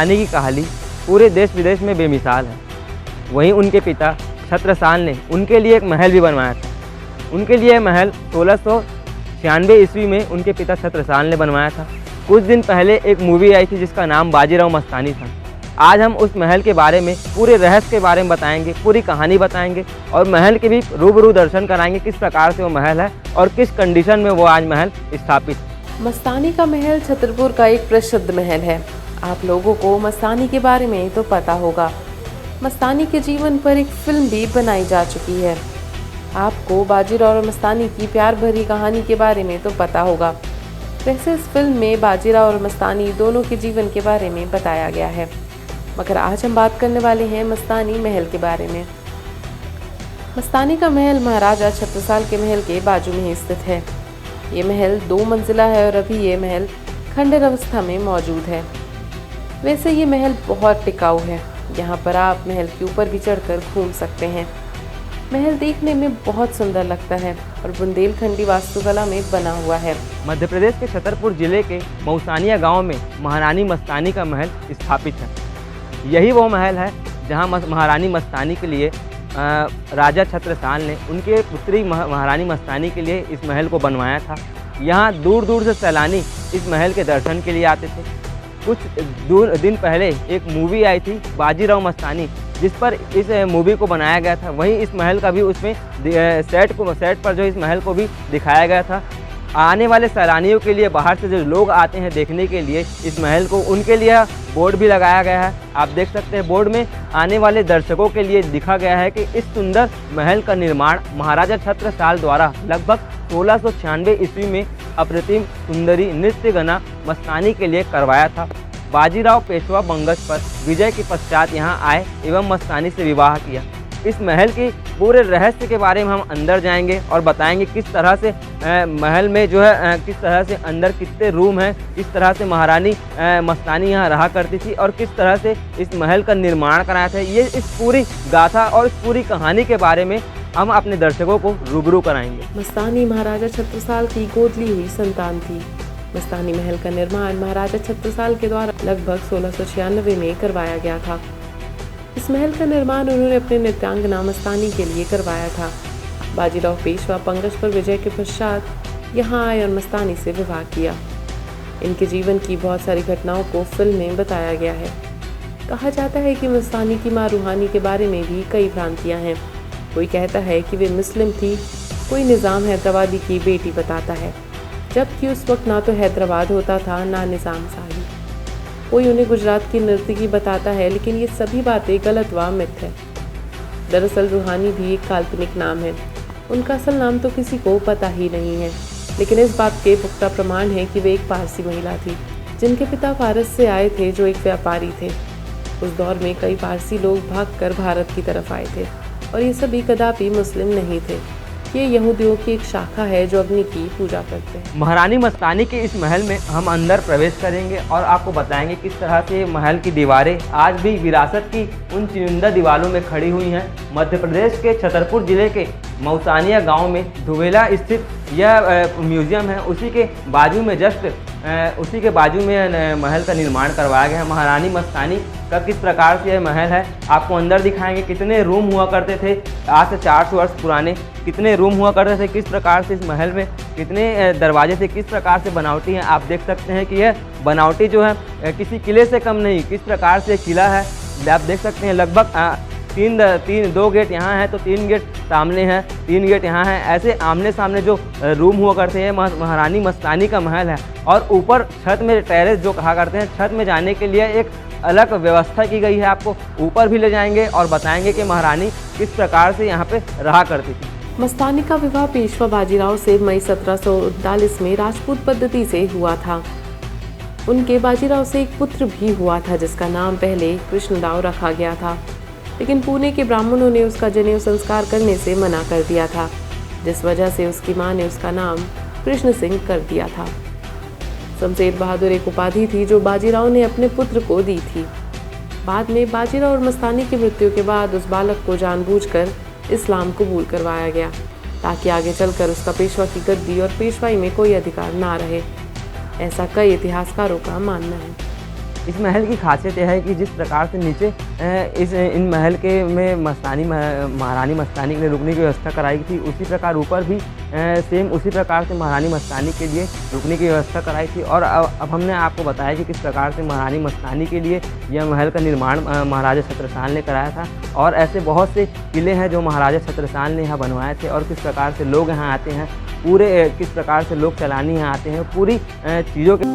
मस्तानी की कहानी पूरे देश विदेश में बेमिसाल है। वहीं उनके पिता छत्रसाल ने उनके लिए एक महल भी बनवाया था। उनके लिए महल 1696 ईस्वी में उनके पिता छत्रसाल ने बनवाया था। कुछ दिन पहले एक मूवी आई थी जिसका नाम बाजीराव मस्तानी था। आज हम उस महल के बारे में, पूरे रहस्य के बारे में बताएंगे, पूरी कहानी बताएंगे और महल के भी रूबरू दर्शन कराएंगे, किस प्रकार से वो महल है और किस कंडीशन में वो आज महल स्थापित है। मस्तानी का महल छतरपुर का एक प्रसिद्ध महल है। आप लोगों को मस्तानी के बारे में तो पता होगा। मस्तानी के जीवन पर एक फिल्म भी बनाई जा चुकी है। आपको बाजीराव और मस्तानी की प्यार भरी कहानी के बारे में तो पता होगा। वैसे इस फिल्म में बाजीराव और मस्तानी दोनों के जीवन के बारे में बताया गया है, मगर आज हम बात करने वाले हैं मस्तानी महल के बारे में। मस्तानी का महल महाराजा छत्रसाल के महल के बाजू में ही स्थित है। ये महल 2 मंजिला है और अभी ये महल खंडर अवस्था में मौजूद है। वैसे ये महल बहुत टिकाऊ है। यहाँ पर आप महल के ऊपर भी चढ़कर घूम सकते हैं। महल देखने में बहुत सुंदर लगता है और बुंदेलखंडी वास्तुकला में बना हुआ है। मध्य प्रदेश के छतरपुर जिले के मौसानिया गांव में महारानी मस्तानी का महल स्थापित है। यही वो महल है जहां महारानी मस्तानी के लिए राजा छत्रसाल ने उनके पुत्री महारानी मस्तानी के लिए इस महल को बनवाया था। यहाँ दूर दूर से सैलानी इस महल के दर्शन के लिए आते थे। कुछ दिन पहले एक मूवी आई थी बाजीराव मस्तानी, जिस पर इस मूवी को बनाया गया था। वहीं इस महल का भी उसमें सेट पर जो इस महल को भी दिखाया गया था। आने वाले सैलानियों के लिए, बाहर से जो लोग आते हैं देखने के लिए इस महल को, उनके लिए बोर्ड भी लगाया गया है। आप देख सकते हैं बोर्ड में आने वाले दर्शकों के लिए लिखा गया है कि इस सुंदर महल का निर्माण महाराजा छत्रसाल द्वारा लगभग 1696 ईस्वी में अप्रतिम सुंदरी नृत्यगना मस्तानी के लिए करवाया था। बाजीराव पेशवा बंगस पर विजय के पश्चात यहाँ आए एवं मस्तानी से विवाह किया। इस महल की पूरे रहस्य के बारे में हम अंदर जाएंगे और बताएंगे किस तरह से महल में जो है किस तरह से अंदर कितने रूम हैं, किस तरह से महारानी मस्तानी यहाँ रहा करती थी और किस तरह से इस महल का निर्माण कराया था। ये इस पूरी गाथा और इस पूरी कहानी के बारे में हम अपने दर्शकों को रूबरू कराएंगे। मस्तानी महाराजा छत्रसाल की गोद ली हुई संतान थी। मस्तानी महल का निर्माण महाराजा छत्रसाल के द्वारा लगभग 1696 में करवाया गया था। इस महल का निर्माण उन्होंने अपने नृत्यांगना मस्तानी के लिए करवाया था। बाजीराव पेशवा पंगस पर विजय के पश्चात यहाँ आए और मस्तानी से विवाह किया। इनके जीवन की बहुत सारी घटनाओं को फिल्म में बताया गया है। कहा जाता है कि मस्तानी की माँ रूहानी के बारे में भी कई भ्रांतियाँ हैं। कोई कहता है कि वे मुस्लिम थी, कोई निज़ाम हैदराबादी की बेटी बताता है, जबकि उस वक्त ना तो हैदराबाद होता था ना निज़ाम शाही। कोई उन्हें गुजरात की नर्तकी बताता है, लेकिन ये सभी बातें गलत व मिथ है। दरअसल रूहानी भी एक काल्पनिक नाम है। उनका असल नाम तो किसी को पता ही नहीं है, लेकिन इस बात के पुख्ता प्रमाण है कि वे एक पारसी महिला थी जिनके पिता फारस से आए थे, जो एक व्यापारी थे। उस दौर में कई पारसी लोग भागकर भारत की तरफ आए थे और ये सभी कदापि मुस्लिम नहीं थे। ये यहूदियों की एक शाखा है जो अग्नि की पूजा करते हैं। महारानी मस्तानी के इस महल में हम अंदर प्रवेश करेंगे और आपको बताएंगे किस तरह से महल की दीवारें आज भी विरासत की उन चुनिंदा दीवारों में खड़ी हुई हैं। मध्य प्रदेश के छतरपुर जिले के मौसानिया गांव में धुवेला स्थित यह म्यूजियम है। उसी के बाजू में महल का निर्माण करवाया गया है। महारानी मस्तानी का किस प्रकार से यह महल है आपको अंदर दिखाएंगे। कितने रूम हुआ करते थे, आज से 400 वर्ष पुराने कितने रूम हुआ करते थे, किस प्रकार से इस महल में कितने दरवाजे थे, किस प्रकार से बनावटी है। आप देख सकते हैं कि यह बनावटी जो है किसी किले से कम नहीं, किस प्रकार से किला है। आप देख सकते हैं लगभग 2 गेट यहाँ हैं तो 3 गेट सामने हैं, 3 गेट यहाँ हैं। ऐसे आमने सामने जो रूम हुआ करते हैं महारानी मस्तानी का महल है। और ऊपर छत में टेरेस जो कहा करते हैं, छत में जाने के लिए एक अलग व्यवस्था की गई है। आपको ऊपर भी ले जाएंगे और बताएंगे कि महारानी किस प्रकार से यहाँ पे रहा करती थी। मस्तानी का विवाह पेशवा बाजीराव से मई 1739 में राजपूत पद्धति से हुआ था। उनके बाजीराव से एक पुत्र भी हुआ था जिसका नाम पहले कृष्णराव रखा गया था, लेकिन पुणे के ब्राह्मणों ने उसका जनेऊ संस्कार करने से मना कर दिया था, जिस वजह से उसकी मां ने उसका नाम कृष्ण सिंह कर दिया था। शमशेर बहादुर एक उपाधि थी जो बाजीराव ने अपने पुत्र को दी थी। बाद में बाजीराव और मस्तानी की मृत्यु के बाद उस बालक को जानबूझकर इस्लाम कबूल करवाया गया ताकि आगे चलकर उसका पेशवा की गद्दी और पेशवाई में कोई अधिकार ना रहे। ऐसा कई इतिहासकारों का मानना है। इस महल की खासियत यह है कि जिस प्रकार से नीचे इन महल के में महारानी मस्तानी के लिए रुकने की व्यवस्था कराई थी, उसी प्रकार ऊपर भी सेम उसी प्रकार से महारानी मस्तानी के लिए रुकने की व्यवस्था कराई थी। और अब हमने आपको बताया कि किस प्रकार से महारानी मस्तानी के लिए यह महल का निर्माण महाराजा छत्रसाल ने कराया था। और ऐसे बहुत से किले हैं जो महाराजा छत्रसाल ने यहाँ बनवाए थे, और किस प्रकार से लोग यहाँ आते हैं, पूरे किस प्रकार से लोग सैलानी यहाँ आते हैं, पूरी चीज़ों के